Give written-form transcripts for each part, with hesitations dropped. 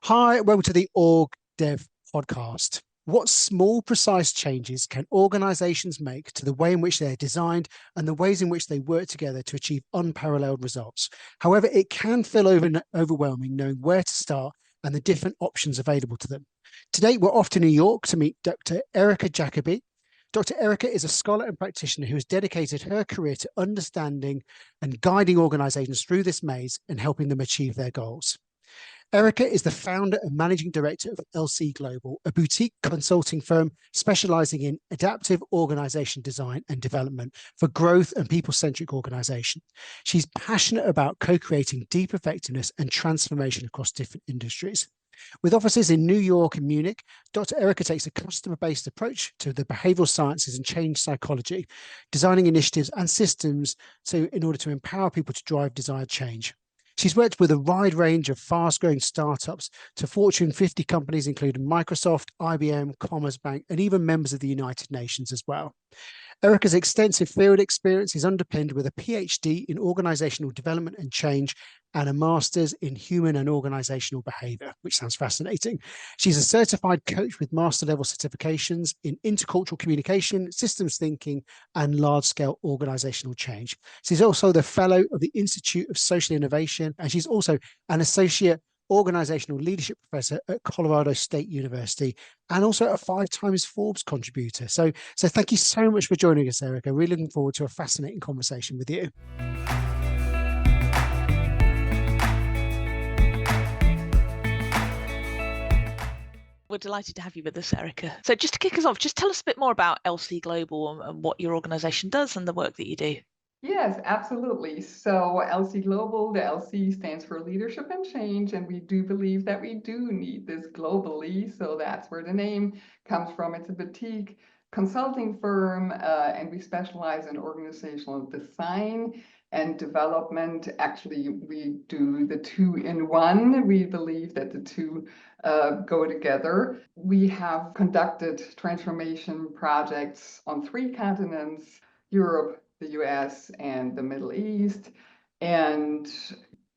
Hi, welcome to the OrgDev podcast. What small, precise changes can organizations make to the way in which they're designed and the ways in which they work together to achieve unparalleled results? However, it can feel overwhelming knowing where to start and the different options available to them. Today, we're off to New York to meet Dr. Erika Jacobi. Dr. Erika is a scholar and practitioner who has dedicated her career to understanding and guiding organizations through this maze and helping them achieve their goals. Erika is the founder and managing director of LC Global, a boutique consulting firm specializing in adaptive organization design and development for growth and people-centric organization. She's passionate about co-creating deep effectiveness and transformation across different industries. With offices in New York and Munich, Dr. Erika takes a customer-based approach to the behavioral sciences and change psychology, designing initiatives and systems in order to empower people to drive desired change. She's worked with a wide range of fast-growing startups to Fortune 50 companies, including Microsoft, IBM, Commerzbank, and even members of the United Nations as well. Erika's extensive field experience is underpinned with a PhD in organizational development and change and a master's in human and organizational behavior, which sounds fascinating. She's a certified coach with master level certifications in intercultural communication, systems thinking, and large-scale organizational change. She's also the fellow of the Institute of Social Innovation, and she's also an associate organizational leadership professor at Colorado State University, and also a 5 times Forbes contributor. So thank you so much for joining us, Erika. Really looking forward to a fascinating conversation with you. We're delighted to have you with us, Erika. So just to kick us off, just tell us a bit more about LC Global and what your organization does and the work that you do. Yes, absolutely. So LC Global, the LC stands for Leadership and Change, and we do believe that we do need this globally. So that's where the name comes from. It's a boutique consulting firm, and we specialize in organizational design and development. Actually, we do the two in one. We believe that the two go together. We have conducted transformation projects on 3 continents, Europe, the US, and the Middle East. And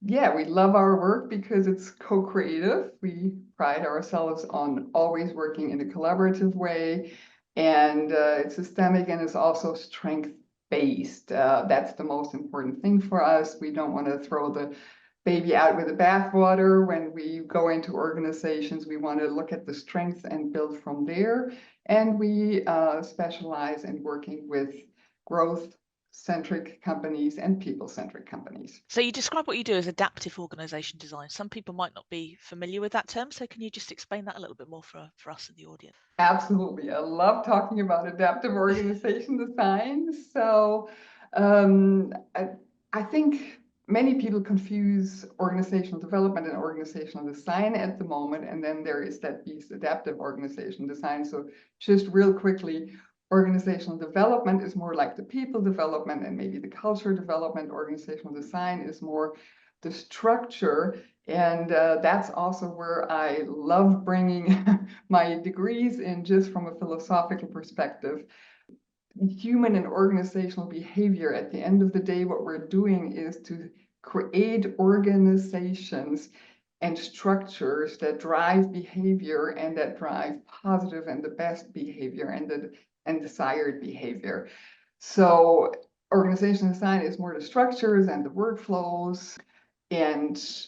yeah, we love our work because it's co-creative. We pride ourselves on always working in a collaborative way. And it's systemic and it's also strength-based. That's the most important thing for us. We don't want to throw the baby out with the bathwater. When we go into organizations, we want to look at the strengths and build from there. And we specialize in working with growth-centric companies and people-centric companies. So you describe what you do as adaptive organization design. Some people might not be familiar with that term, so can you just explain that a little bit more for us in the audience? Absolutely. I love talking about adaptive organization design. So I think many people confuse organizational development and organizational design at the moment, and then there is that piece, adaptive organization design. So just real quickly, organizational development is more like the people development and maybe the culture development. Organizational design is more the structure. And that's also where I love bringing my degrees in, just from a philosophical perspective. Human and organizational behavior, at the end of the day, what we're doing is to create organizations and structures that drive behavior and that drive positive and the best behavior and desired behavior. So organizational design is more the structures and the workflows,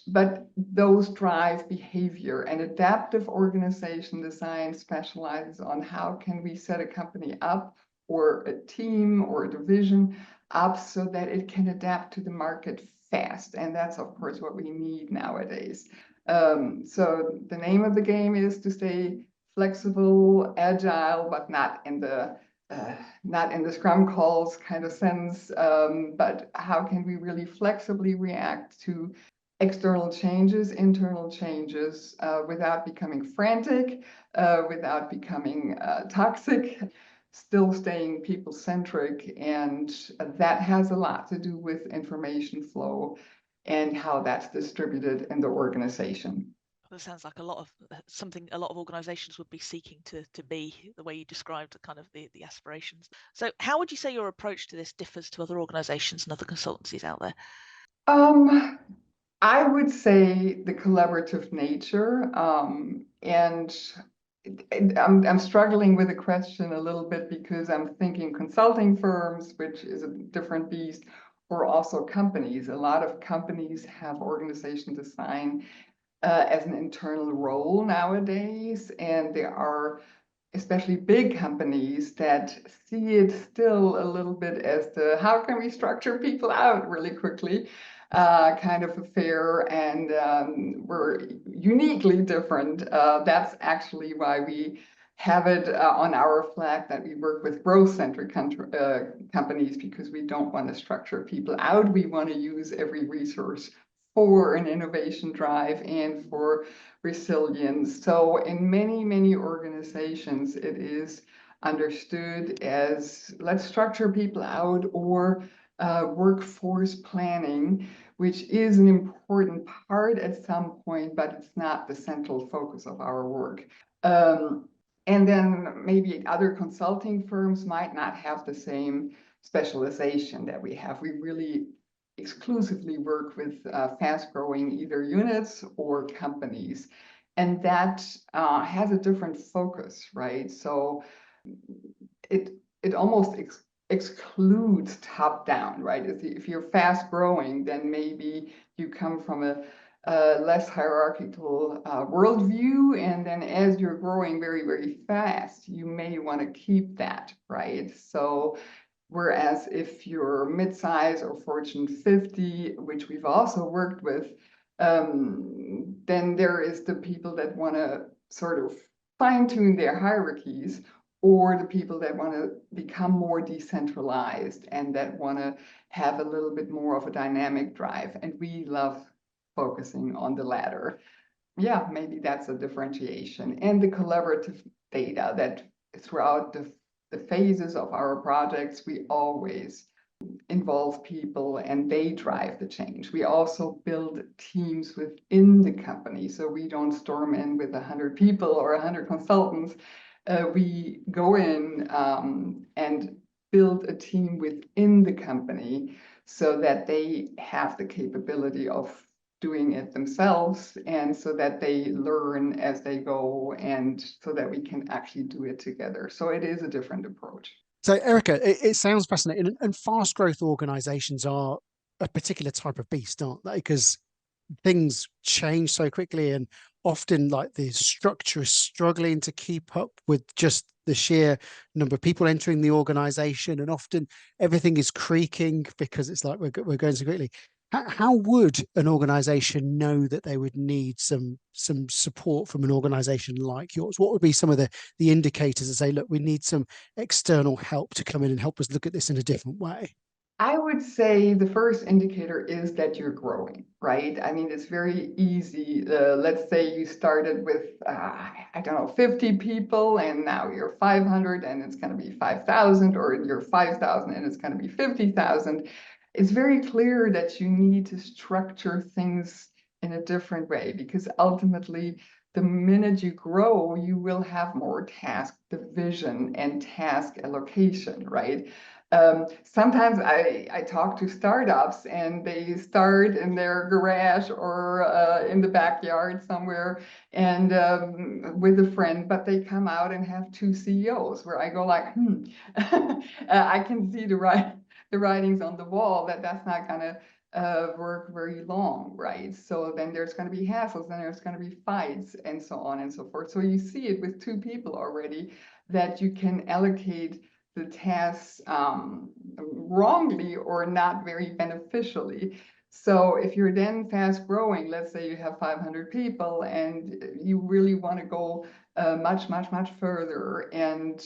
but those drive behavior. And adaptive organization design specializes on how can we set a company up or a team or a division up so that it can adapt to the market fast. And that's, of course, what we need nowadays. So the name of the game is to stay flexible, agile, but not in the Scrum calls kind of sense, but how can we really flexibly react to external changes, internal changes, without becoming frantic, without becoming toxic, still staying people-centric. And that has a lot to do with information flow and how that's distributed in the organization. That sounds like a lot of organizations would be seeking to be, the way you described kind of the aspirations. So how would you say your approach to this differs to other organizations and other consultancies out there? I would say the collaborative nature, and I'm struggling with the question a little bit because I'm thinking consulting firms, which is a different beast, or also companies. A lot of companies have organization design as an internal role nowadays, and there are especially big companies that see it still a little bit as the how can we structure people out really quickly kind of affair, and we're uniquely different. That's actually why we have it on our flag that we work with growth-centric companies, because we don't want to structure people out. We want to use every resource for an innovation drive and for resilience. So in many, many organizations, it is understood as let's structure people out, or workforce planning, which is an important part at some point, but it's not the central focus of our work. And then maybe other consulting firms might not have the same specialization that we have. We really exclusively work with fast-growing either units or companies, and that has a different focus, right? So it almost excludes top-down, right? If you're fast-growing, then maybe you come from a less hierarchical worldview, and then as you're growing very, very fast, you may want to keep that, right? So whereas if you're mid-size or Fortune 50, which we've also worked with, then there is the people that want to sort of fine-tune their hierarchies, or the people that want to become more decentralized and that want to have a little bit more of a dynamic drive. And we love focusing on the latter. Yeah, maybe that's a differentiation. And the collaborative data that throughout the phases of our projects, we always involve people and they drive the change. We also build teams within the company. So we don't storm in with 100 people or 100 consultants. We go in and build a team within the company so that they have the capability of doing it themselves, and so that they learn as they go, and so that we can actually do it together. So it is a different approach. So, Erika, it sounds fascinating. And fast growth organizations are a particular type of beast, aren't they? Because things change so quickly, and often like the structure is struggling to keep up with just the sheer number of people entering the organization, and often everything is creaking because it's like we're going so quickly. How would an organization know that they would need some support from an organization like yours? What would be some of the indicators that say, look, we need some external help to come in and help us look at this in a different way? I would say the first indicator is that you're growing, right? I mean, it's very easy. Let's say you started with, I don't know, 50 people, and now you're 500 and it's going to be 5,000, or you're 5,000 and it's going to be 50,000. It's very clear that you need to structure things in a different way, because ultimately, the minute you grow, you will have more task division and task allocation, right? Sometimes I talk to startups and they start in their garage or in the backyard somewhere, and with a friend, but they come out and have two CEOs, where I go like, I can see the writings on the wall that that's not gonna work very long, right? So then there's going to be hassles, and there's going to be fights, and so on and so forth. So you see it with two people already, that you can allocate the tasks wrongly or not very beneficially. So if you're then fast growing, let's say you have 500 people and you really want to go much further, and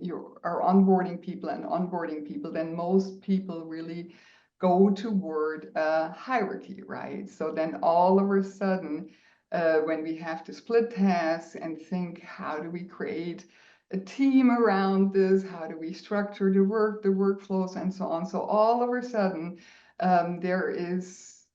you are onboarding people, then most people really go toward hierarchy, right? So then all of a sudden, when we have to split tasks and think, how do we create a team around this? How do we structure the work, the workflows, and so on? So all of a sudden, there is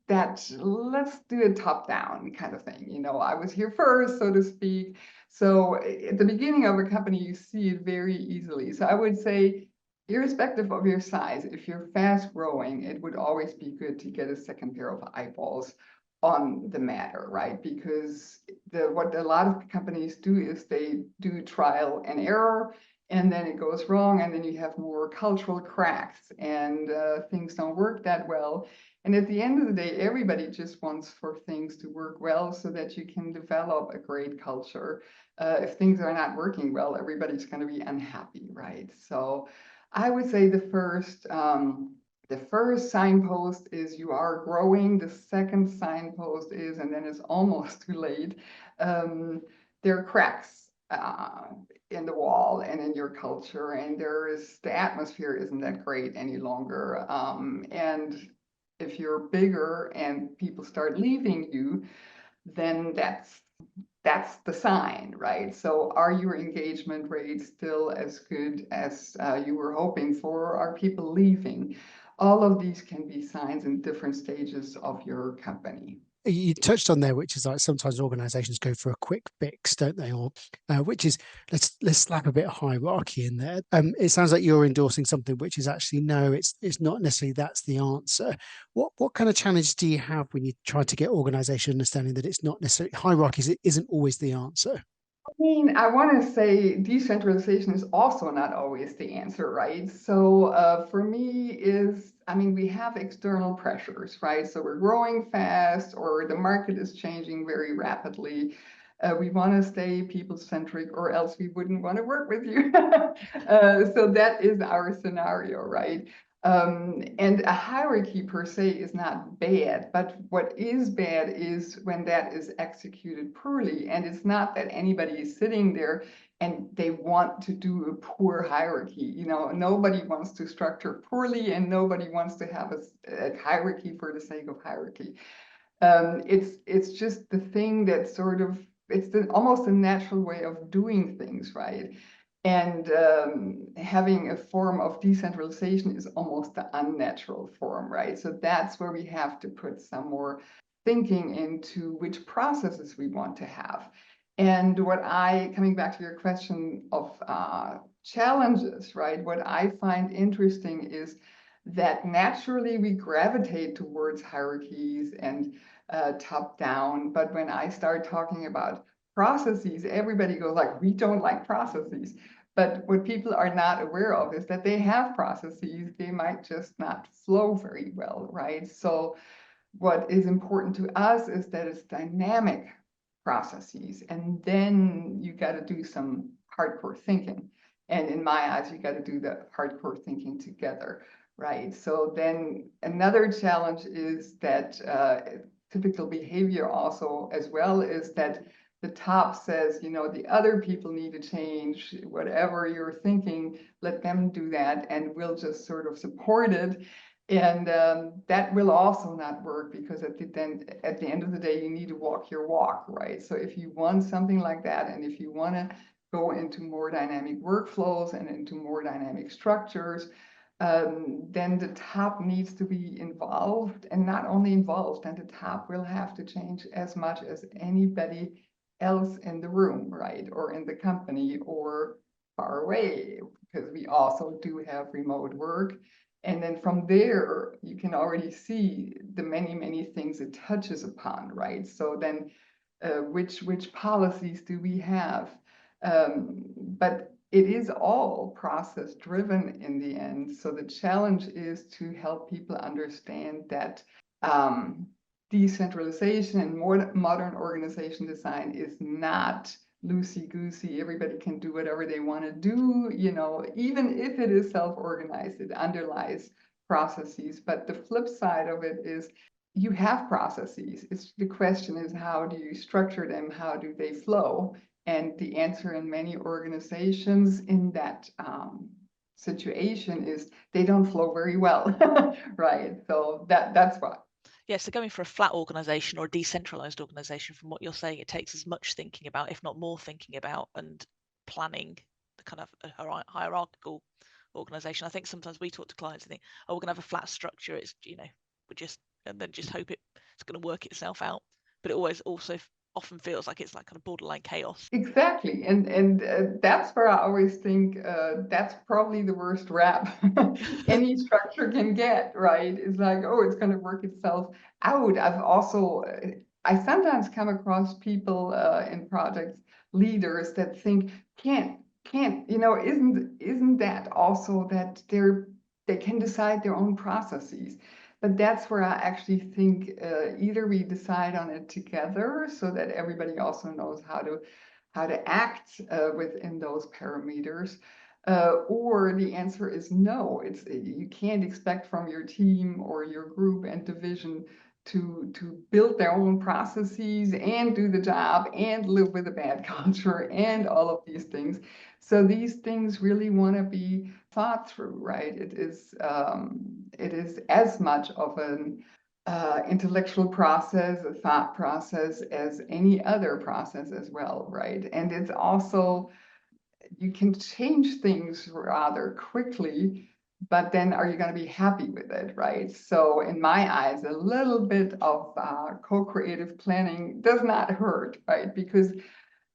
that let's do a top-down kind of thing. You know, I was here first, so to speak. So at the beginning of a company, you see it very easily. So I would say irrespective of your size, if you're fast growing, it would always be good to get a second pair of eyeballs on the matter, right? Because what a lot of companies do is they do trial and error, and then it goes wrong, and then you have more cultural cracks, and things don't work that well. And at the end of the day, everybody just wants for things to work well so that you can develop a great culture. If things are not working well, everybody's going to be unhappy, right? So I would say the first signpost is you are growing. The second signpost is, and then it's almost too late, there are cracks in the wall and in your culture, and the atmosphere isn't that great any longer. And if you're bigger and people start leaving you, then that's the sign, right? So are your engagement rates still as good as you were hoping for? Are people leaving? All of these can be signs in different stages of your company. You touched on there, which is like sometimes organizations go for a quick fix, don't they? Or which is let's slap a bit of hierarchy in there. It sounds like you're endorsing something which is actually no, it's not necessarily that's the answer. What kind of challenge do you have when you try to get organization understanding that it's not necessarily hierarchies, it isn't always the answer? I mean, I want to say decentralization is also not always the answer, right? So for me I mean, we have external pressures, right? So we're growing fast, or the market is changing very rapidly. We want to stay people-centric, or else we wouldn't want to work with you. So that is our scenario, right? And a hierarchy per se is not bad, but what is bad is when that is executed poorly. And it's not that anybody is sitting there and they want to do a poor hierarchy. You know, nobody wants to structure poorly, and nobody wants to have a hierarchy for the sake of hierarchy. It's just the thing that sort of, it's almost a natural way of doing things, right? And having a form of decentralization is almost the unnatural form, right? So that's where we have to put some more thinking into which processes we want to have. And coming back to your question of challenges, right? What I find interesting is that naturally we gravitate towards hierarchies and top down. But when I start talking about processes, everybody goes like, we don't like processes. But what people are not aware of is that they have processes. They might just not flow very well, right? So what is important to us is that it's dynamic processes. And then you got to do some hardcore thinking. And in my eyes, you got to do the hardcore thinking together, right? So then another challenge is that typical behavior also as well is that the top says, you know, the other people need to change whatever you're thinking, let them do that, and we'll just sort of support it. And that will also not work, because at the end of the day, you need to walk your walk, right? So if you want something like that, and if you want to go into more dynamic workflows and into more dynamic structures, then the top needs to be involved, and not only involved, and the top will have to change as much as anybody else in the room, right? Or in the company, or far away, because we also do have remote work. And then from there, you can already see the many, many things it touches upon, right? So then which policies do we have? But it is all process driven in the end. So the challenge is to help people understand that decentralization and more modern organization design is not loosey-goosey. Everybody can do whatever they want to do, you know, even if it is self-organized, it underlies processes. But the flip side of it is you have processes. The question is, how do you structure them? How do they flow? And the answer in many organizations in that situation is they don't flow very well, right? So that's what. Yeah, so going for a flat organization or a decentralized organization, from what you're saying, it takes as much thinking about, if not more thinking about, and planning the kind of a hierarchical organization. I think sometimes we talk to clients and think, oh, we're going to have a flat structure. It's, you know, and then just hope it's going to work itself out. But it always also often feels like it's like kind of borderline chaos. Exactly, and that's where I always think that's probably the worst rap any structure can get, right? It's like, oh, it's going to work itself out. I sometimes come across people in projects, leaders that think can't, isn't that also that they can decide their own processes? But that's where I actually think either we decide on it together so that everybody also knows how to act within those parameters, or the answer is no. You can't expect from your team or your group and division to build their own processes and do the job and live with a bad culture and all of these things. So these things really want to be thought through, right? It is as much of an intellectual process, a thought process as any other process as well, right? And it's also, you can change things rather quickly, but then are you going to be happy with it, right? So in my eyes, a little bit of co-creative planning does not hurt, right? Because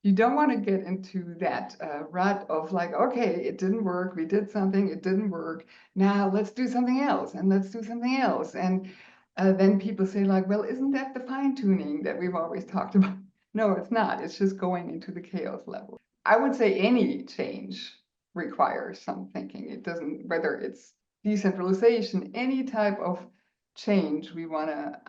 you don't want to get into that rut of like, okay, it didn't work, we did something, it didn't work, now let's do something else, and let's do something else. And then people say like, well, isn't that the fine tuning that we've always talked about? No, it's not. It's just going into the chaos level. I would say any change requires some thinking. It doesn't, whether it's decentralization, any type of change we want to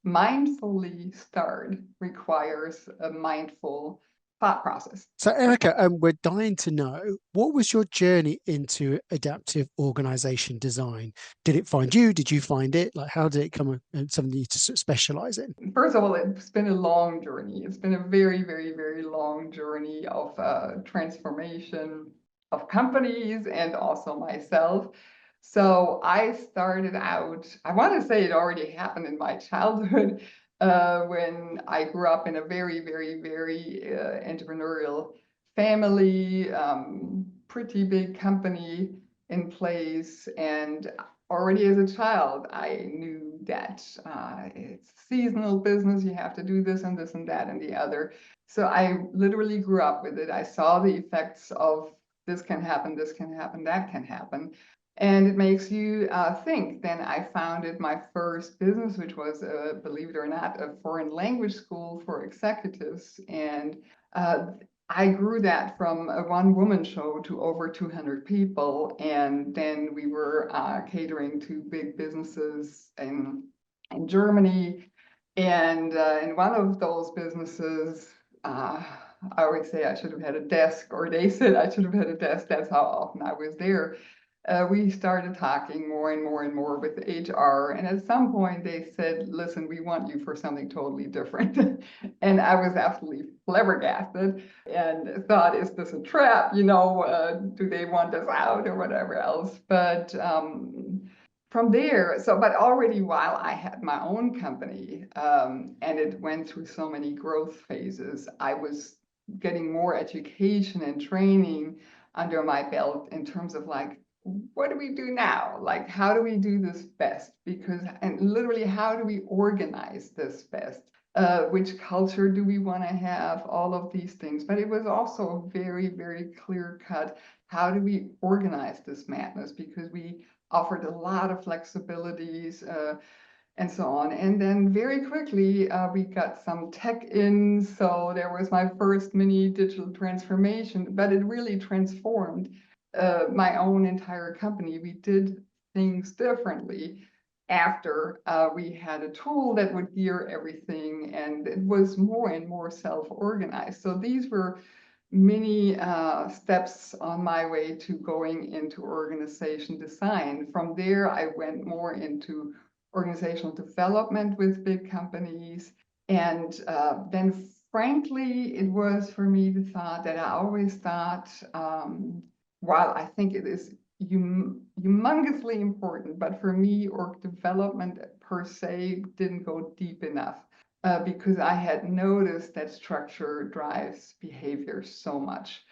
mindfully start requires a mindful thought process. So, Erika, we're dying to know, what was your journey into adaptive organization design? Did it find you? Did you find it? Like, how did it come something you to specialize in? First of all, it's been a long journey. It's been a very, very, very long journey of transformation of companies and also myself. So I started out, I want to say it already happened in my childhood when I grew up in a very, very, very entrepreneurial family, pretty big company in place. And already as a child, I knew that it's seasonal business. You have to do this and this and that and the other. So I literally grew up with it. I saw the effects of this can happen, that can happen. And it makes you think. Then I founded my first business, which was, believe it or not, a foreign language school for executives. And I grew that from a one-woman show to over 200 people. And then we were catering to big businesses in Germany. And in one of those businesses, I always say I should have had a desk, or they said I should have had a desk. That's how often I was there. We started talking more and more and more with HR. And at some point they said, listen, we want you for something totally different. And I was absolutely flabbergasted and thought, is this a trap? Do they want us out or whatever else? But from there, but already while I had my own company and it went through so many growth phases, I was getting more education and training under my belt in terms of like, what do we do now? Like, how do we do this best? And literally, how do we organize this best? Which culture do we want to have? All of these things. But it was also very, very clear cut. How do we organize this madness? Because we offered a lot of flexibilities and so on. And then very quickly, we got some tech in. So there was my first mini digital transformation, but it really transformed my own entire company. We did things differently after we had a tool that would gear everything, and it was more and more self-organized. So these were many steps on my way to going into organization design. From there, I went more into organizational development with big companies. And then frankly, it was for me the thought that I always thought, while I think it is humongously important, but for me, org development per se didn't go deep enough. Because I had noticed that structure drives behavior so much.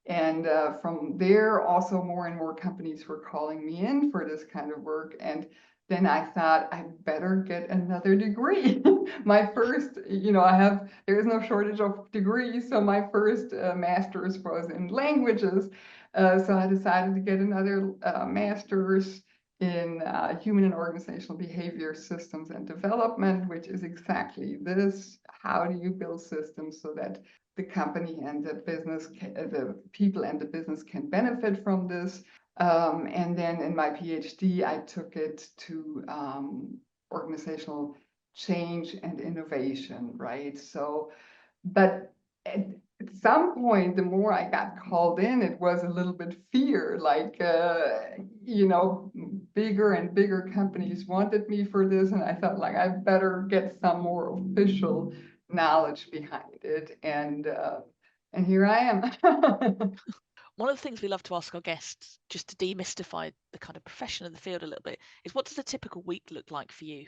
And from there, also more and more companies were calling me in for this kind of work. And then I thought I better get another degree. My first, there is no shortage of degrees. So my first master's was in languages. So I decided to get another master's in human and organizational behavior systems and development, which is exactly this. How do you build systems so that the company and the business, the people and the business can benefit from this? And then in my PhD, I took it to organizational change and innovation, right? So, but at some point, the more I got called in, it was a little bit fear, like, bigger and bigger companies wanted me for this. And I thought, like, I better get some more official knowledge behind it. And here I am. One of the things we love to ask our guests, just to demystify the kind of profession of the field a little bit, is what does a typical week look like for you,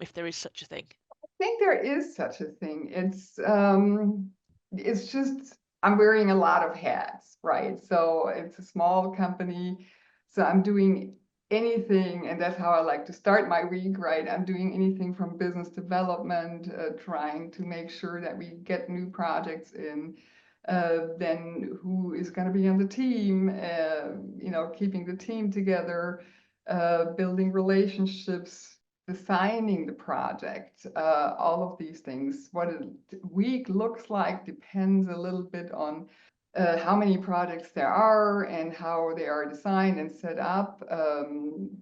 if there is such a thing? I think there is such a thing. It's just I'm wearing a lot of hats, right? So it's a small company, so I'm doing anything, and that's how I like to start my week, right? I'm doing anything from business development, trying to make sure that we get new projects in. Then who is going to be on the team? Keeping the team together, building relationships, designing the project, all of these things. What a week looks like depends a little bit on how many projects there are and how they are designed and set up.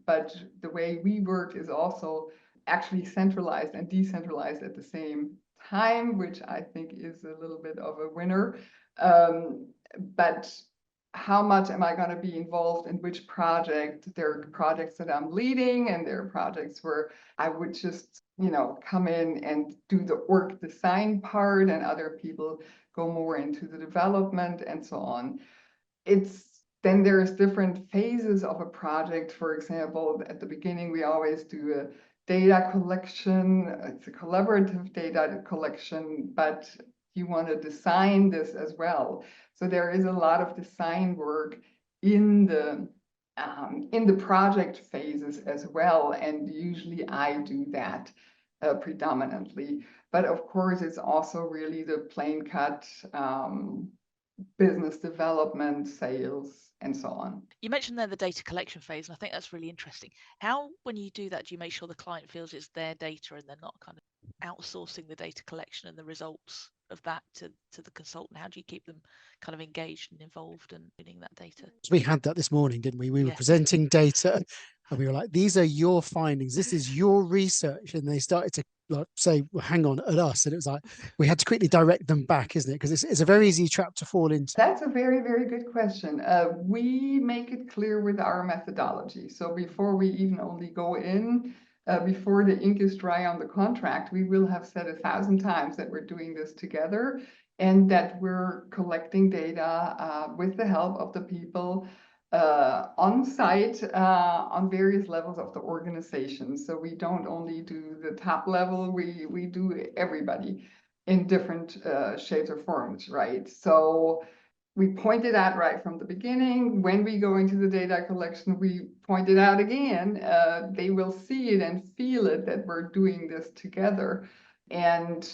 But the way we work is also actually centralized and decentralized at the same time, which I think is a little bit of a winner. But how much am I going to be involved in which project? There are projects that I'm leading, and there are projects where I would just, come in and do the org design part, and other people go more into the development and so on. Then there's different phases of a project. For example, at the beginning, we always do a data collection. It's a collaborative data collection, but you want to design this as well. So there is a lot of design work in the project phases as well, and usually I do that predominantly. But of course, it's also really the plain cut business development, sales, and so on. You mentioned there the data collection phase, and I think that's really interesting. How, when you do that, do you make sure the client feels it's their data and they're not kind of outsourcing the data collection and the results of that to the consultant? How do you keep them kind of engaged and involved and winning that data? We had that this morning, didn't we? We were Yes. presenting data and we were like, these are your findings. This is your research. And they started to say, well, hang on, at us. And it was like, we had to quickly direct them back, isn't it? Because it's a very easy trap to fall into. That's a very, very good question. We make it clear with our methodology. So before we even only go in, before the ink is dry on the contract, we will have said 1,000 times that we're doing this together and that we're collecting data with the help of the people on site on various levels of the organization. So we don't only do the top level, we do everybody in different shapes or forms, right? So we pointed out right from the beginning, when we go into the data collection, we pointed out again, they will see it and feel it that we're doing this together. And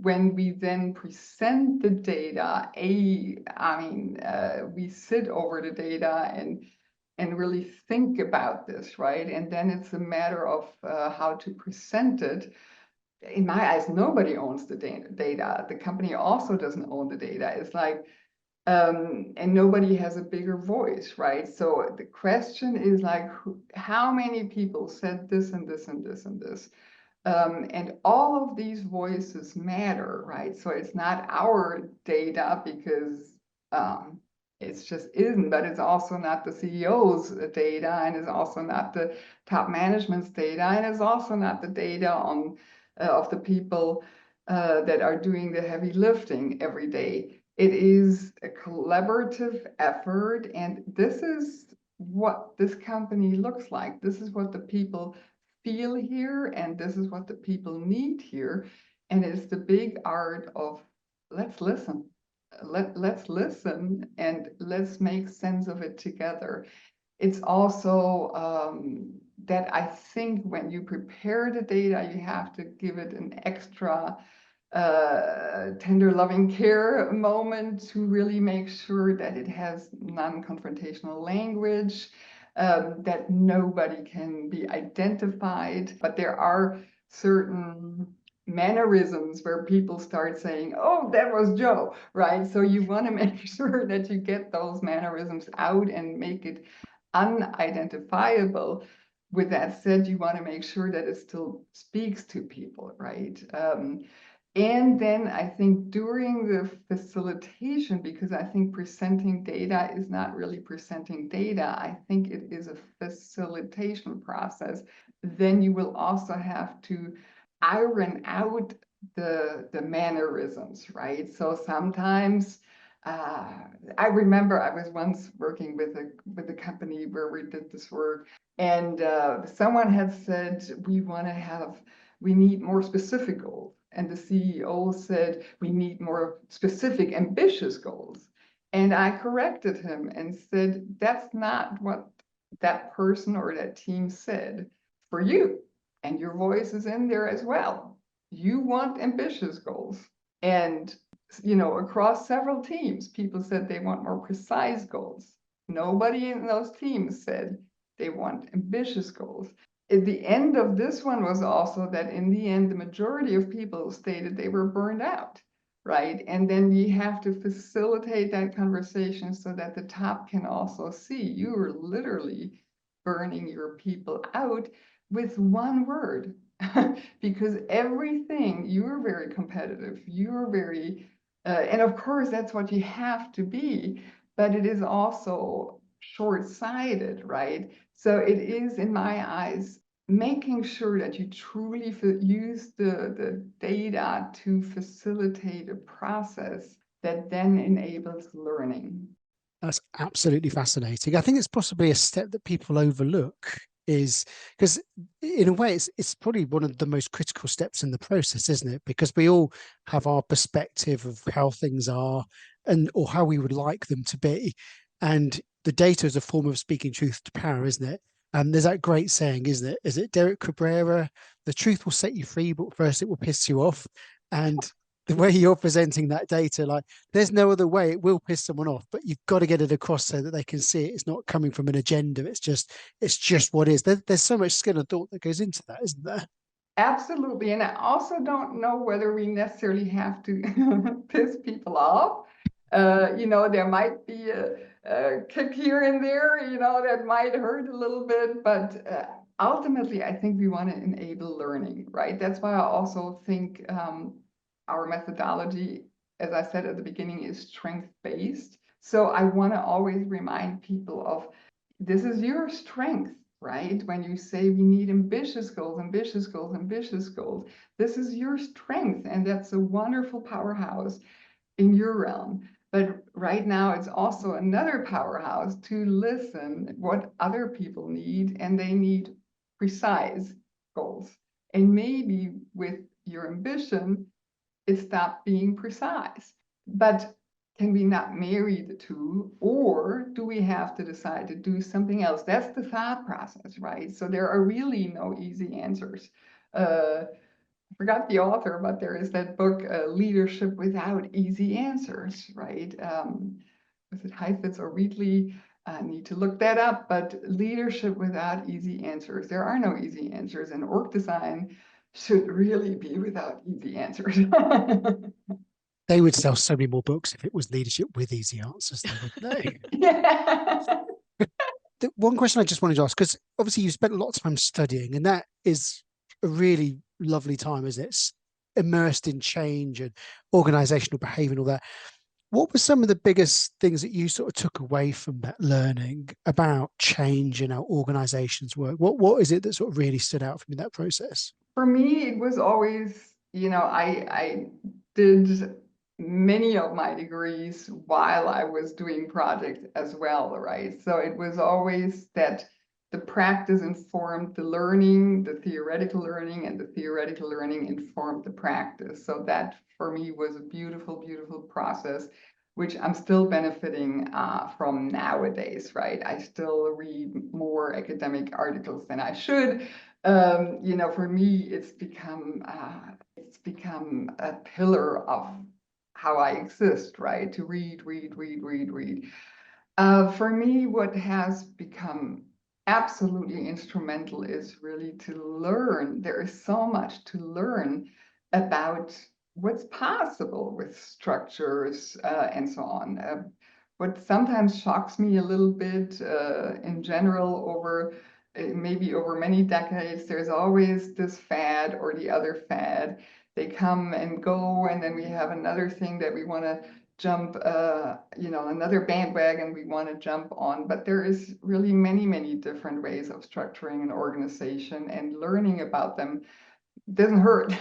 when we then present the data, we sit over the data and really think about this, right? And then it's a matter of how to present it. In my eyes, nobody owns the data. The company also doesn't own the data. It's like, and nobody has a bigger voice, right? So the question is like, how many people said this and this and this and this? And all of these voices matter, right? So it's not our data because it's just isn't, but it's also not the CEO's data, and it's also not the top management's data, and it's also not the data of the people that are doing the heavy lifting every day. It is a collaborative effort, and this is what this company looks like. This is what the people feel here, and this is what the people need here. And it's the big art of let's listen. Let's listen and let's make sense of it together. It's also that I think when you prepare the data, you have to give it an extra tender, loving care moment to really make sure that it has non-confrontational language, that nobody can be identified. But there are certain mannerisms where people start saying, oh, that was Joe, right? So you want to make sure that you get those mannerisms out and make it unidentifiable. With that said, you want to make sure that it still speaks to people, right? And then I think during the facilitation, because I think presenting data is not really presenting data, I think it is a facilitation process. Then you will also have to iron out the mannerisms, right? So sometimes I remember I was once working with a company where we did this work, and someone had said we need more specific goals. And the CEO said, we need more specific, ambitious goals. And I corrected him and said, that's not what that person or that team said for you. And your voice is in there as well. You want ambitious goals. And, across several teams, people said they want more precise goals. Nobody in those teams said they want ambitious goals. At the end of this one was also that in the end, the majority of people stated they were burned out, right? And then you have to facilitate that conversation so that the top can also see you are literally burning your people out with one word. Because everything, you're very competitive, you're very, and of course that's what you have to be, but it is also short-sighted, right? So it is, in my eyes, making sure that you truly use the data to facilitate a process that then enables learning. That's absolutely fascinating. I think it's possibly a step that people overlook, is because in a way it's probably one of the most critical steps in the process, isn't it? Because we all have our perspective of how things are or how we would like them to be. And the data is a form of speaking truth to power, isn't it? There's that great saying, isn't it? Is it Derek Cabrera? The truth will set you free, but first it will piss you off. And the way you're presenting that data, like there's no other way. It will piss someone off, but you've got to get it across so that they can see it. It's not coming from an agenda. It's just what is. There's so much skill and thought that goes into that, isn't there? Absolutely. And I also don't know whether we necessarily have to piss people off. There might be a kick here and there, that might hurt a little bit, but ultimately, I think we want to enable learning, right? That's why I also think our methodology, as I said at the beginning, is strength-based. So I want to always remind people of this is your strength, right? When you say we need ambitious goals, ambitious goals, ambitious goals, this is your strength, and that's a wonderful powerhouse in your realm. But right now, it's also another powerhouse to listen what other people need, and they need precise goals. And maybe with your ambition, it stopped being precise. But can we not marry the two, or do we have to decide to do something else? That's the thought process, right? So there are really no easy answers. I forgot the author, but there is that book, Leadership Without Easy Answers, right? Was it Heifetz or Wheatley? I need to look that up, but Leadership Without Easy Answers. There are no easy answers, and org design should really be without easy answers. They would sell so many more books if it was leadership with easy answers, though, wouldn't they? Yeah. The one question I just wanted to ask, because obviously you spent a lot of time studying, and that is a really lovely time, isn't it? It's immersed in change and organizational behavior and all that. What were some of the biggest things that you sort of took away from that learning about change and how organizations work? What is it that sort of really stood out for you in that process? For me, it was always, I did many of my degrees while I was doing projects as well, right? So it was always that the practice informed the learning, the theoretical learning, and the theoretical learning informed the practice. So that for me was a beautiful, beautiful process. which I'm still benefiting from nowadays, right? I still read more academic articles than I should. For me, it's become a pillar of how I exist, right? To read. For me, what has become absolutely instrumental is really to learn. There is so much to learn about what's possible with structures and so on. What sometimes shocks me a little bit in general maybe over many decades, there's always this fad or the other fad. They come and go, and then we have another thing that we want to jump, another bandwagon we want to jump on. But there is really many different ways of structuring an organization, and learning about them doesn't hurt.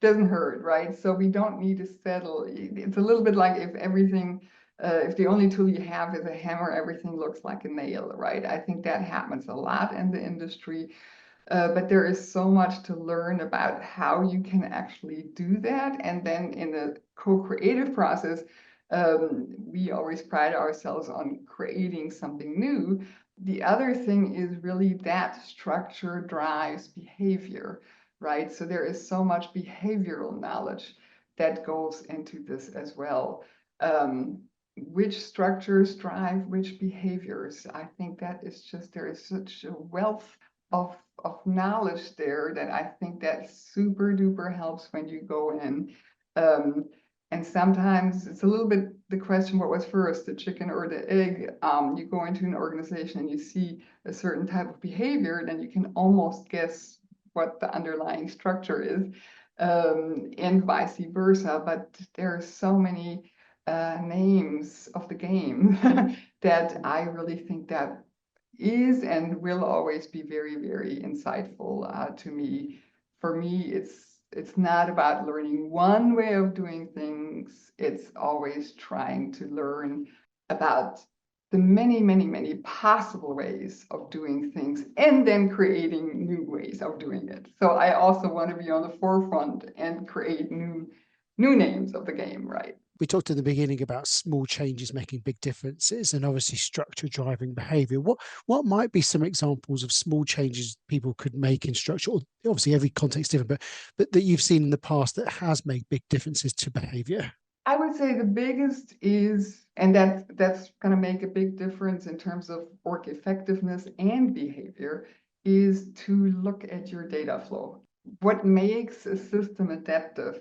Doesn't hurt, right? So we don't need to settle. It's a little bit like if the only tool you have is a hammer, everything looks like a nail, right? I think that happens a lot in the industry. But there is so much to learn about how you can actually do that. And then in the co-creative process, we always pride ourselves on creating something new. The other thing is really that structure drives behavior, right? So there is so much behavioral knowledge that goes into this as well. Which structures drive which behaviors? I think that is just, there is such a wealth of knowledge there that I think that super duper helps when you go in. And sometimes it's a little bit the question, what was first, the chicken or the egg? You go into an organization and you see a certain type of behavior, then you can almost guess what the underlying structure is, and vice versa. But there are so many names of the game that I really think that is and will always be very insightful to me. For me, it's not about learning one way of doing things. It's always trying to learn about the many possible ways of doing things, and then creating new ways of doing it. So I also want to be on the forefront and create new names of the game, right? We talked at the beginning about small changes making big differences, and obviously structure driving behavior. What might be some examples of small changes people could make in structure? Obviously, every context is different, but that you've seen in the past that has made big differences to behavior? I would say the biggest is, and that's going to make a big difference in terms of work effectiveness and behavior, is to look at your data flow. What makes a system adaptive,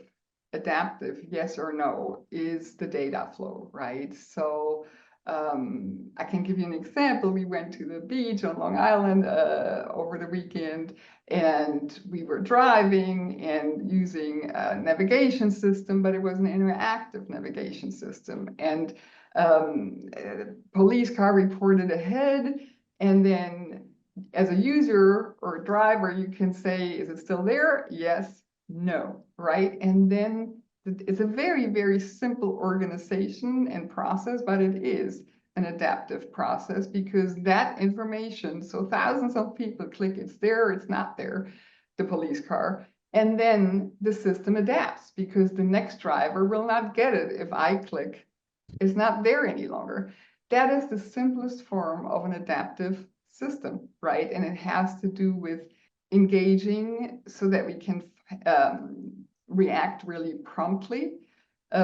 yes or no, is the data flow, right? So I can give you an example. We went to the beach on Long Island over the weekend, and we were driving and using a navigation system, but it was an interactive navigation system. And a police car reported ahead, and then as a user or a driver, you can say, is it still there? Yes, no, right? And then it's a very simple organization and process, but it is an adaptive process, because that information, so thousands of people click, it's there, it's not there, the police car, and then the system adapts, because the next driver will not get it if I click, it's not there any longer. That is the simplest form of an adaptive system, right? And it has to do with engaging so that we can react really promptly,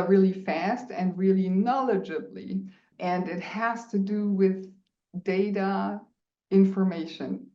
really fast, and really knowledgeably. And it has to do with data information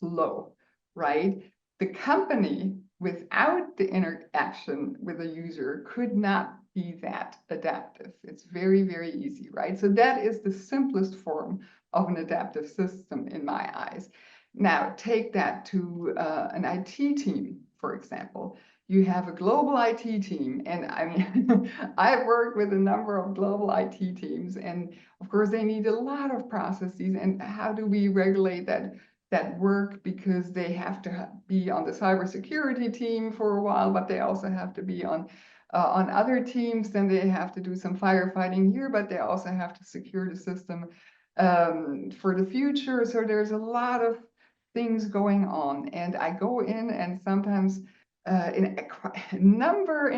flow, right? The company, without the interaction with a user, could not be that adaptive. It's very easy, right? So that is the simplest form of an adaptive system in my eyes. Now, take that to an IT team, for example. You have a global IT team, and I mean, I've worked with a number of global IT teams, and of course they need a lot of processes. And how do we regulate that work? Because they have to be on the cybersecurity team for a while, but they also have to be on other teams. Then they have to do some firefighting here, but they also have to secure the system for the future. So there's a lot of things going on, and I go in, and sometimes in a number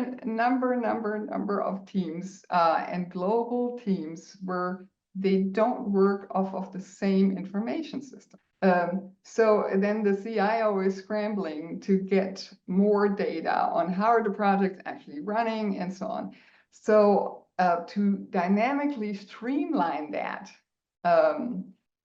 of teams and global teams where they don't work off of the same information system. So then the CIO is scrambling to get more data on how are the projects actually running and so on. So to dynamically streamline that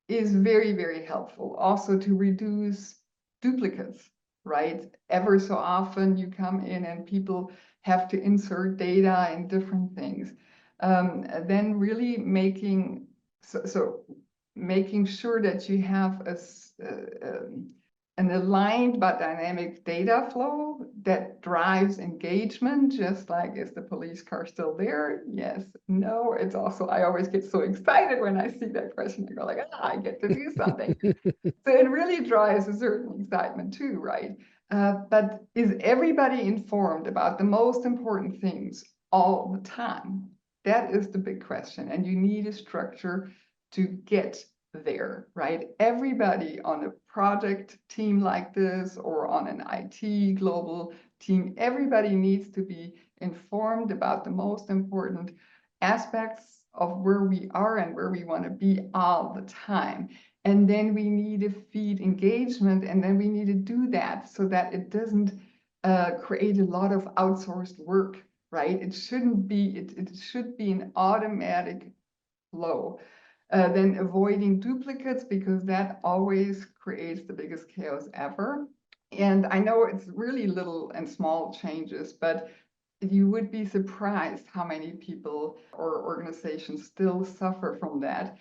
is very, very helpful. Also to reduce duplicates, right? Ever so often you come in and people have to insert data in different things. Then really making making sure that you have an aligned but dynamic data flow that drives engagement, just like, is the police car still there? Yes, no. It's also, I always get so excited when I see that question. I go like, I get to do something. So it really drives a certain excitement too, right? But is everybody informed about the most important things all the time? That is the big question. And you need a structure to get there, right? Everybody on a project team like this or on an IT global team, everybody needs to be informed about the most important aspects of where we are and where we want to be all the time. And then we need to feed engagement, and then we need to do that so that it doesn't create a lot of outsourced work, right? It shouldn't be, it should be an automatic flow. Then avoiding duplicates, because that always creates the biggest chaos ever. And I know it's really little and small changes, but you would be surprised how many people or organizations still suffer from that.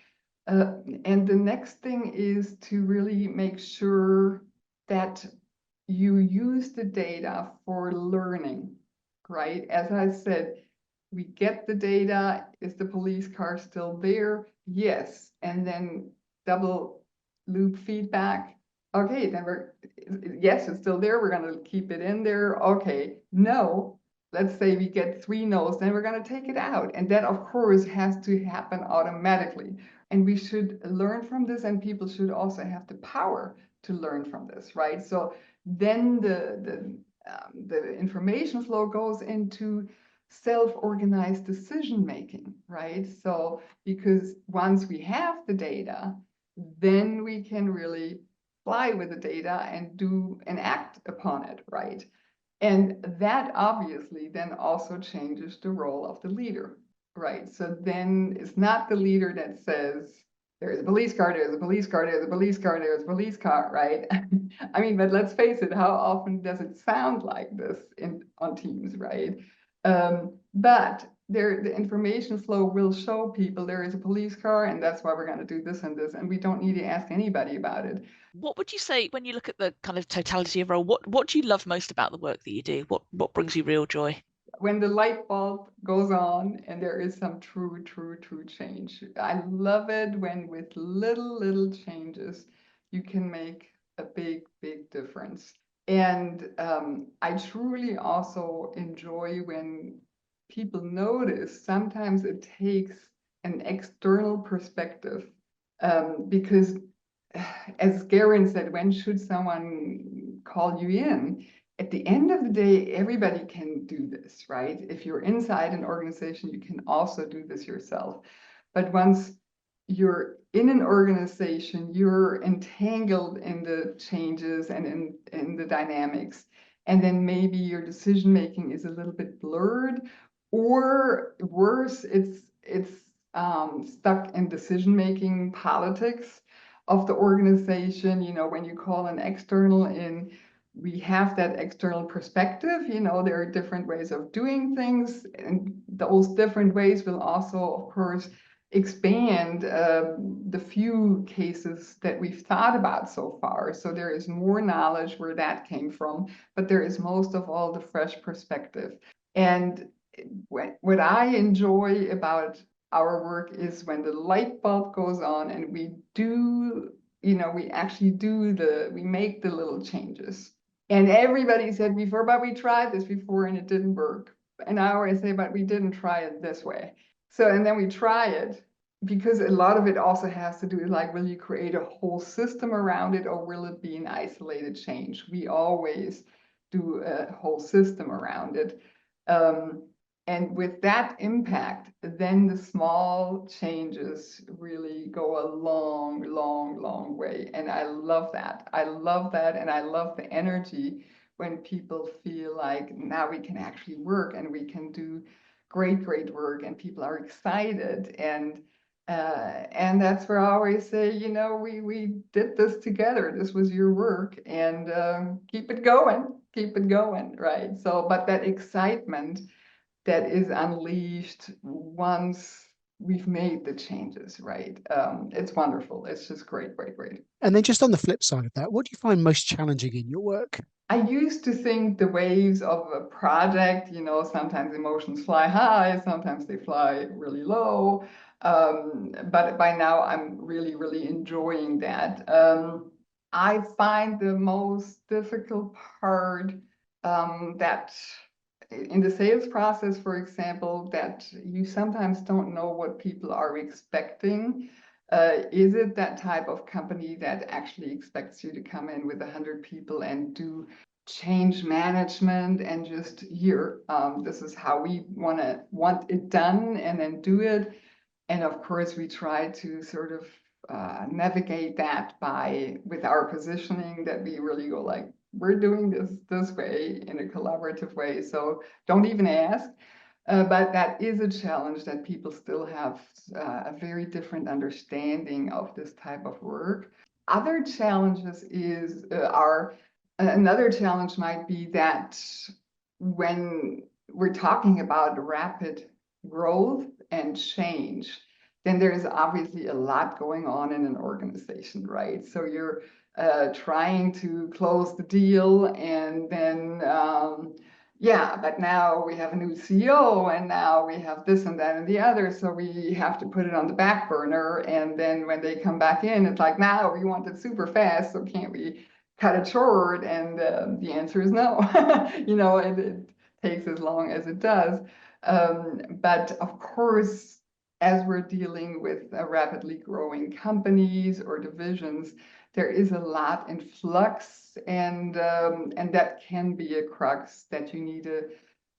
And the next thing is to really make sure that you use the data for learning, right? As I said, we get the data. Is the police car still there? Yes. And then double loop feedback. Okay, then yes, it's still there. We're going to keep it in there. Okay, no. Let's say we get 3 no's, then we're going to take it out. And that, of course, has to happen automatically. And we should learn from this, and people should also have the power to learn from this, right? So then the information flow goes into self-organized decision-making, right? So because once we have the data, then we can really fly with the data and do and act upon it, right? And that obviously then also changes the role of the leader, right? So then it's not the leader that says, there's a police car, there's a police car, there's a police car, there's a police car, right? I mean, but let's face it, how often does it sound like this on Teams, right? But the information flow will show people there is a police car, and that's why we're going to do this and this, and we don't need to ask anybody about it. What would you say when you look at the kind of totality of role? What do you love most about the work that you do? What brings you real joy? When the light bulb goes on and there is some true change. I love it when with little changes you can make a big difference. And I truly also enjoy when people notice. Sometimes it takes an external perspective, because as Garen said, when should someone call you in? At the end of the day, everybody can do this, right? If you're inside an organization, you can also do this yourself. But once you're in an organization, you're entangled in the changes and in the dynamics. And then maybe your decision making is a little bit blurred, or worse, it's stuck in decision making politics of the organization. You know, when you call an external in, we have that external perspective. You know, there are different ways of doing things, and those different ways will also, of course, expand the few cases that we've thought about so far. So there is more knowledge where that came from, but there is most of all the fresh perspective. And what I enjoy about our work is when the light bulb goes on and we do, you know, we actually do we make the little changes. And everybody said before, but we tried this before and it didn't work. And I always say, but we didn't try it this way. So, and then we try it, because a lot of it also has to do with, like, will you create a whole system around it, or will it be an isolated change? We always do a whole system around it. And with that impact, then the small changes really go a long, long, long way. And I love that. I love that. And I love the energy when people feel like now we can actually work and we can do great, great work, and people are excited. And that's where I always say, you know, we did this together. This was your work, and keep it going, right? So, but that excitement that is unleashed once we've made the changes, right? It's wonderful. It's just great, great, great. And then just on the flip side of that, what do you find most challenging in your work? I used to think the waves of a project, you know, sometimes emotions fly high, sometimes they fly really low. But by now I'm really, really enjoying that. I find the most difficult part that in the sales process, for example, that you sometimes don't know what people are expecting. Is it that type of company that actually expects you to come in with 100 people and do change management and just here, this is how we want it done, and then do it? And of course, we try to sort of navigate that with our positioning, that we really go like, we're doing this way in a collaborative way. So don't even ask. But that is a challenge, that people still have a very different understanding of this type of work. Other challenges another challenge might be that when we're talking about rapid growth and change, then there's obviously a lot going on in an organization, right? So you're trying to close the deal, and then yeah, but now we have a new CEO, and now we have this and that and the other, so we have to put it on the back burner. And then when they come back in, it's like, now we want it super fast, so can't we cut it short? And the answer is no. You know, it takes as long as it does. But of course, as we're dealing with rapidly growing companies or divisions, there is a lot in flux, and that can be a crux that you need to,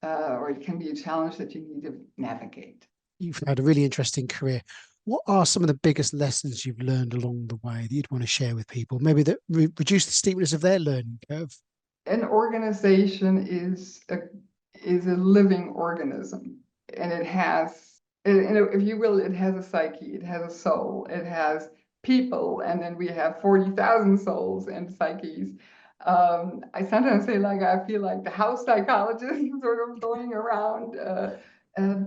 or it can be a challenge that you need to navigate. You've had a really interesting career. What are some of the biggest lessons you've learned along the way that you'd want to share with people? Maybe that reduce the steepness of their learning curve. An organization is a living organism, and it has, if you will, it has a psyche, it has a soul, it has people, and then we have 40,000 souls and psyches. I sometimes say, like, I feel like the house psychologist sort of going around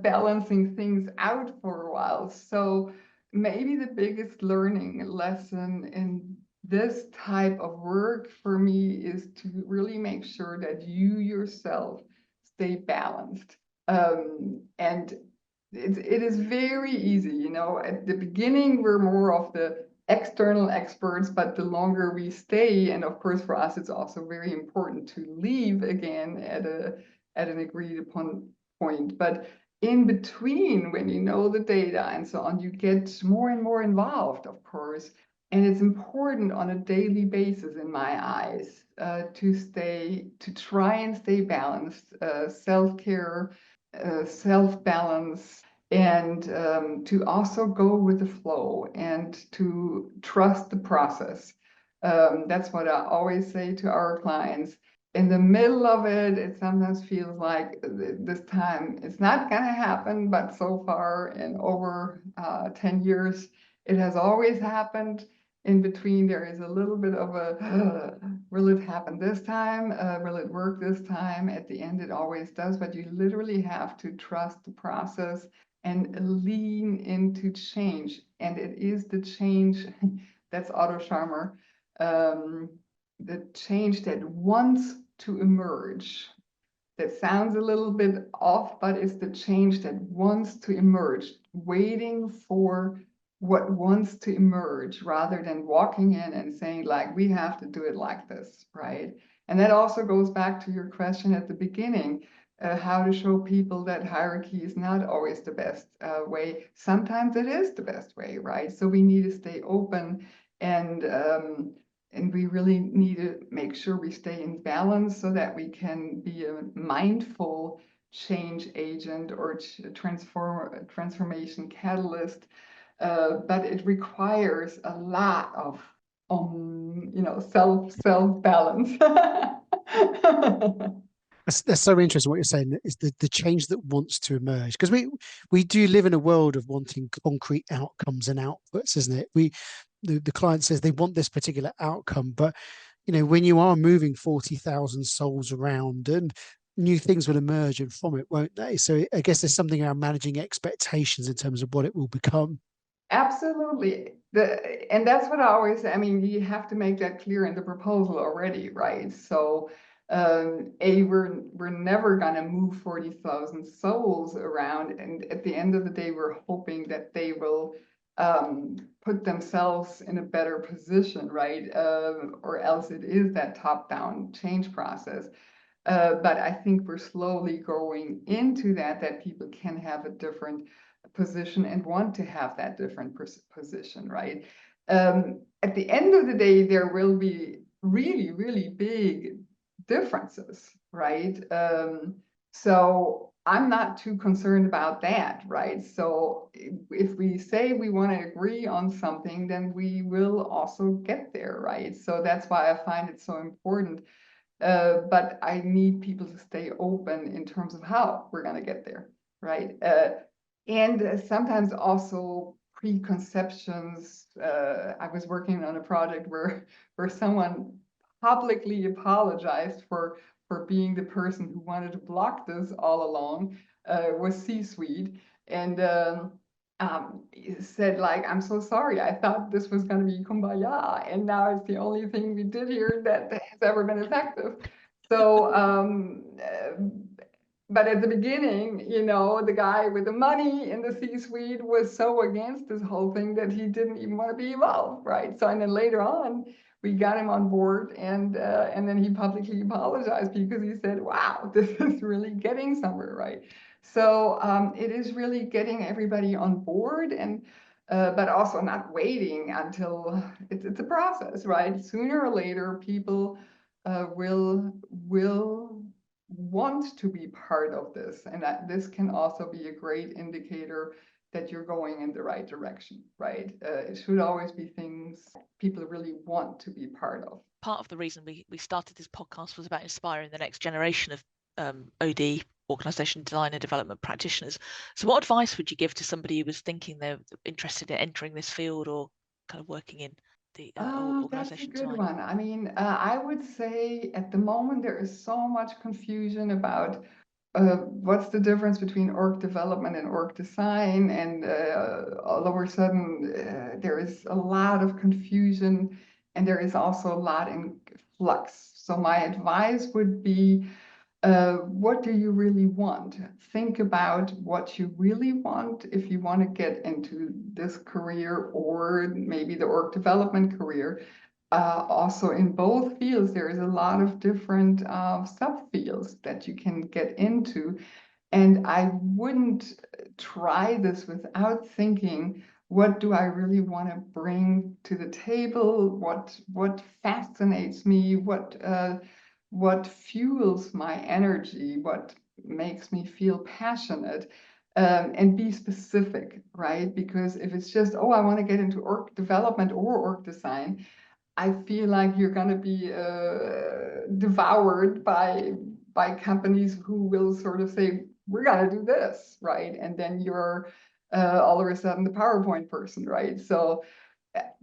balancing things out for a while. So maybe the biggest learning lesson in this type of work for me is to really make sure that you yourself stay balanced. And it is very easy, you know, at the beginning, we're more of the external experts, but the longer we stay, and of course for us, it's also very important to leave again at an agreed upon point. But in between, when you know the data and so on, you get more and more involved, of course. And it's important on a daily basis, in my eyes, to try and stay balanced, self-care, self-balance, and to also go with the flow and to trust the process. That's what I always say to our clients. In the middle of it, it sometimes feels like this time it's not going to happen, but so far in over 10 years, it has always happened. In between, there is a little bit of a, will it happen this time? Will it work this time? At the end, it always does, but you literally have to trust the process and lean into change. And it is the change, that's Otto Scharmer, the change that wants to emerge. That sounds a little bit off, but it's the change that wants to emerge, waiting for what wants to emerge, rather than walking in and saying, like, we have to do it like this, right? And that also goes back to your question at the beginning, how to show people that hierarchy is not always the best way. Sometimes it is the best way, right? So we need to stay open and and we really need to make sure we stay in balance so that we can be a mindful change agent or transformation catalyst. But it requires a lot of self balance. That's so interesting what you're saying, is the change that wants to emerge, because we do live in a world of wanting concrete outcomes and outputs, isn't it? The client says they want this particular outcome, but when you are moving 40,000 souls around, and new things will emerge and from it, won't they? So I guess there's something around managing expectations in terms of what it will become. Absolutely. And that's what I always say. I mean, you have to make that clear in the proposal already, right? So, we're never going to move 40,000 souls around. And at the end of the day, we're hoping that they will put themselves in a better position, right? Or else it is that top-down change process. But I think we're slowly going into that people can have a different position and want to have that different position, right? At the end of the day, there will be really, really big differences, right? So I'm not too concerned about that, right? So if we say we want to agree on something, then we will also get there, right? So that's why I find it so important. But I need people to stay open in terms of how we're going to get there, right? And sometimes also preconceptions. I was working on a project where someone publicly apologized for being the person who wanted to block this all along, was C-suite, and said, like, I'm so sorry, I thought this was going to be kumbaya, and now it's the only thing we did here that has ever been effective. So but at the beginning, the guy with the money in the C-suite was so against this whole thing that he didn't even want to be involved, right? So, and then later on, we got him on board, and then he publicly apologized because he said, wow, this is really getting somewhere, right? So it is really getting everybody on board, and but also not waiting until it's a process, right? Sooner or later, people will want to be part of this, and that this can also be a great indicator that you're going in the right direction, right? It should always be things people really want to be part of. Part of the reason we started this podcast was about inspiring the next generation of OD, organization design and development practitioners. So what advice would you give to somebody who was thinking they're interested in entering this field or kind of working in the organization That's a good design? one. I mean, I would say at the moment there is so much confusion about what's the difference between org development and org design, and all of a sudden there is a lot of confusion, and there is also a lot in flux. So my advice would be, what do you really want? Think about what you really want if you want to get into this career or maybe the org development career. Also in both fields, there is a lot of different subfields that you can get into. And I wouldn't try this without thinking, what do I really want to bring to the table? What fascinates me? What fuels my energy? What makes me feel passionate? And be specific, right? Because if it's just, oh, I want to get into org development or org design, I feel like you're going to be devoured by companies who will sort of say, we're going to do this, right? And then you're all of a sudden the PowerPoint person, right? So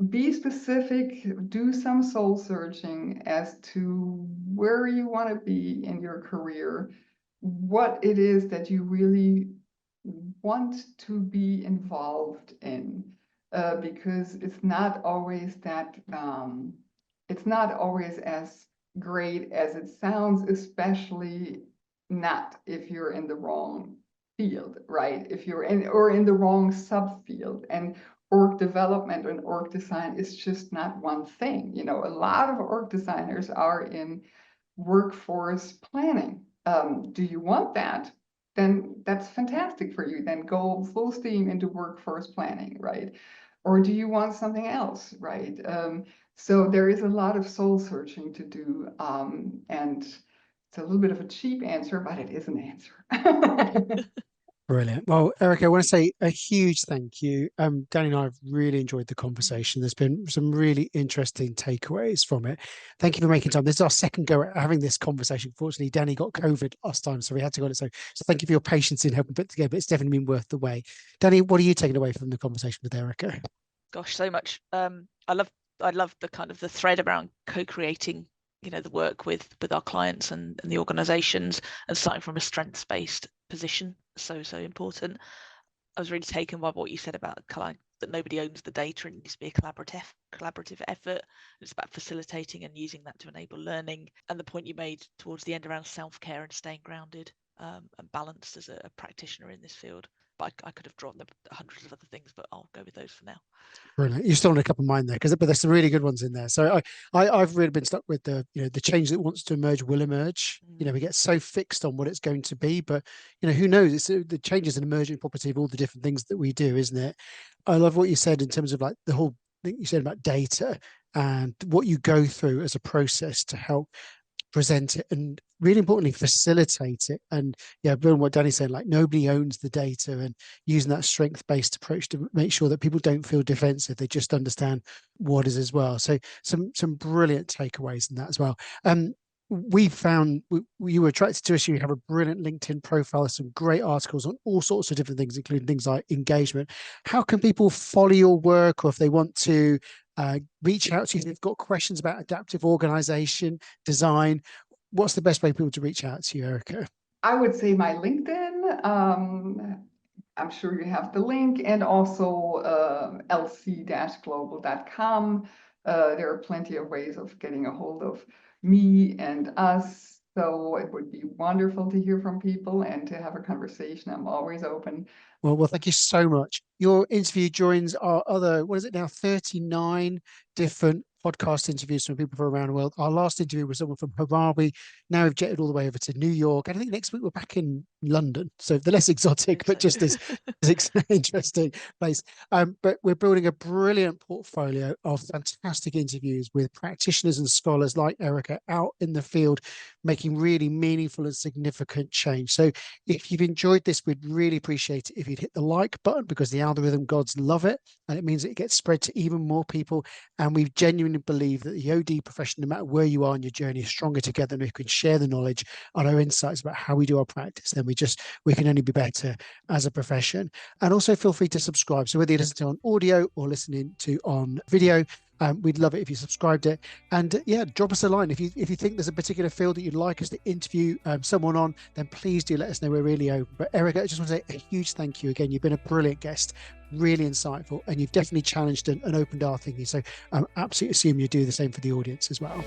be specific, do some soul searching as to where you want to be in your career, what it is that you really want to be involved in, because it's not always that, it's not always as great as it sounds, especially not if you're in the wrong field, right? If you're in the wrong subfield. And org development and org design is just not one thing. A lot of org designers are in workforce planning. Do you want that? Then that's fantastic for you. Then go full steam into workforce planning, right? Or do you want something else, right? So there is a lot of soul searching to do, and it's a little bit of a cheap answer, but it is an answer. Brilliant. Well, Erika, I want to say a huge thank you. Danny and I have really enjoyed the conversation. There's been some really interesting takeaways from it. Thank you for making time. This is our second go at having this conversation. Fortunately, Danny got COVID last time, so we had to go on it. So thank you for your patience in helping put it together. But it's definitely been worth the wait. Danny, what are you taking away from the conversation with Erika? Gosh, so much. I love the kind of the thread around co-creating, the work with our clients and the organizations, and starting from a strengths-based position. So important. I was really taken by what you said about that nobody owns the data and it needs to be a collaborative effort. It's about facilitating and using that to enable learning. And the point you made towards the end around self-care and staying grounded and balanced as a practitioner in this field. But I could have drawn hundreds of other things, but I'll go with those for now. Brilliant. You're still on a couple of mine there, but there's some really good ones in there. So I've really been stuck with the change that wants to emerge will emerge. We get so fixed on what it's going to be, but who knows? It's the change is an emergent property of all the different things that we do, isn't it? I love what you said in terms of like the whole thing you said about data and what you go through as a process to help present it and really importantly facilitate it. And building what Danny said, like nobody owns the data, and using that strength-based approach to make sure that people don't feel defensive, they just understand what is as well. So some brilliant takeaways in that as well. We found you were attracted to us. You have a brilliant LinkedIn profile. There's some great articles on all sorts of different things, including things like engagement. How can people follow your work, or if they want to reach out to you if they've got questions about adaptive organization design? What's the best way for people to reach out to you, Erika? I would say my LinkedIn. I'm sure you have the link, and also lc-global.com. There are plenty of ways of getting a hold of me and us. So it would be wonderful to hear from people and to have a conversation. I'm always open. Well, thank you so much. Your interview joins our other, what is it now, 39 different podcast interviews from people from around the world. Our last interview was someone from Hawaii. Now we've jetted all the way over to New York. And I think next week we're back in London. So the less exotic, but just as interesting place. But we're building a brilliant portfolio of fantastic interviews with practitioners and scholars like Erika out in the field, making really meaningful and significant change. So if you've enjoyed this, we'd really appreciate it if you'd hit the like button, because the algorithm gods love it. And it means it gets spread to even more people. And we genuinely believe that the OD profession, no matter where you are in your journey, is stronger together. And we can share the knowledge and our insights about how we do our practice, then we can only be better as a profession. And also feel free to subscribe. So whether you listen to on audio or listening to on video, we'd love it if you subscribed it. And drop us a line if you think there's a particular field that you'd like us to interview someone on, then please do let us know. We're really open. But Erika, I just want to say a huge thank you again. You've been a brilliant guest, really insightful, and you've definitely challenged and opened our thinking. So I absolutely assume you do the same for the audience as well.